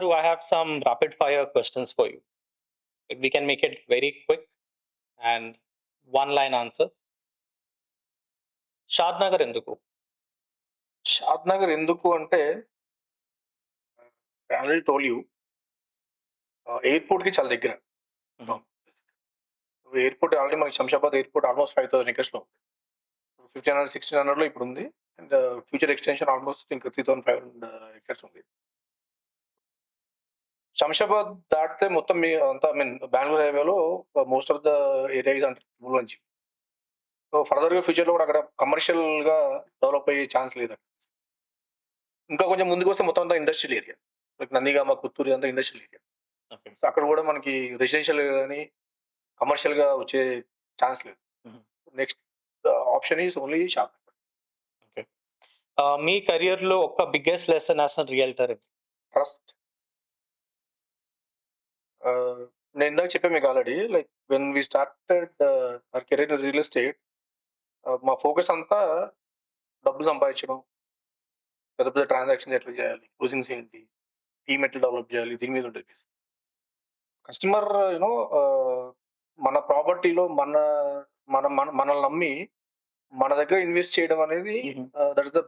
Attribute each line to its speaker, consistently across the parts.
Speaker 1: Charu, I have some rapid fire questions for you. We can make it very quick and one line answers. Shad Nagar ఎందుకు?
Speaker 2: షాద్ నగర్ ఎందుకు అంటే I already told you airport కి చాలా దగ్గర. Airport already మనకి Shamshabad airport almost 5000 acres లో 1500 1600 లో ఇప్పుడు ఉంది. అండ్ ఫ్యూచర్ ఎక్స్టెన్షన్ ఆల్మోస్ట్ ఇంకా 3500 acres ఉంది. శంషాబాద్ దాటితే మొత్తం మీ అంతా ఐ మీన్ బెంగళూరు హైవేలో మోస్ట్ ఆఫ్ ద ఏరియాస్ అంటే నుంచి. సో ఫర్దర్ గా ఫ్యూచర్ లో కూడా అక్కడ కమర్షియల్ గా డెవలప్ అయ్యే ఛాన్స్ లేదు. ఇంకా కొంచెం ముందుకు వస్తే మొత్తం అంతా industrial area. Like Nandigama, Puttur అంతా ఇండస్ట్రియల్ ఏరియా.
Speaker 1: Okay.
Speaker 2: సో అక్కడ కూడా మనకి రెసిడెన్షియల్ కానీ కమర్షియల్ గా వచ్చే ఛాన్స్ లేదు. Next option is only shop.
Speaker 1: మీ కెరియర్ లో ఒక biggest lesson as a realtor?
Speaker 2: Trust. నేను ఇందాక చెప్పాను మీకు already, like when we started our career in real estate, మా ఫోకస్ అంతా డబ్బులు సంపాదించడం, పెద్ద పెద్ద ట్రాన్సాక్షన్స్ ఎట్లా చేయాలి, క్లోజింగ్స్ ఏంటి, టీమ్ ఎట్లా డెవలప్ చేయాలి, దీని మీద ఉంటుంది. కస్టమర్ యూనో మన ప్రాపర్టీలో మన మన మన మనల్ని నమ్మి మన దగ్గర ఇన్వెస్ట్ చేయడం అనేది that is the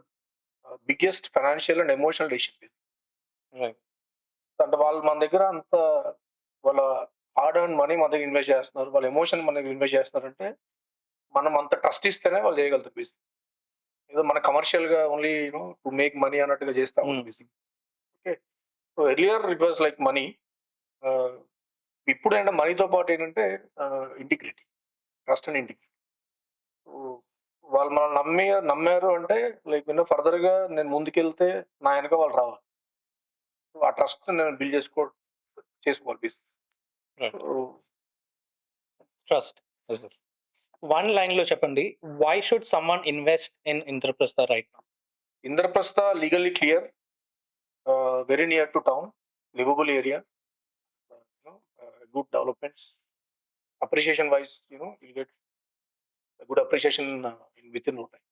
Speaker 2: biggest financial and emotional decision.
Speaker 1: Right.
Speaker 2: అంటే వాళ్ళు మన దగ్గర అంత వాళ్ళ హార్డ్ అండ్ మనీ మన దగ్గర ఇన్వెస్ట్ చేస్తున్నారు, వాళ్ళ ఎమోషన్ మన దగ్గర ఇన్వెస్ట్ చేస్తున్నారంటే మనం అంత ట్రస్ట్ ఇస్తేనే వాళ్ళు చేయగలుగుతారు బిజినెస్. ఏదో మన కమర్షియల్ గా only you know to make money అన్నట్టుగా చేస్తాం business. Okay, so earlier it was like money. ఇప్పుడు ఏంటంటే మనీతో పాటు ఏంటంటే ఇంటిగ్రిటీ, ట్రస్ట్ అండ్ ఇంటిగ్రిటీ. వాళ్ళు మనం నమ్మారు అంటే లైక్ యూనో ఫర్దర్ గా నేను ముందుకెళ్తే నా వెనక వాళ్ళు రావాలి. ఆ ట్రస్ట్ నేను బిల్డ్ చేసుకోవాలి business.
Speaker 1: Right. Trust. One line లో చెప్పండి, why should someone invest in Indraprastha right now?
Speaker 2: Indraprastha legally clear, very near to town, livable area, good developments, appreciation wise, you get a good appreciation within no time.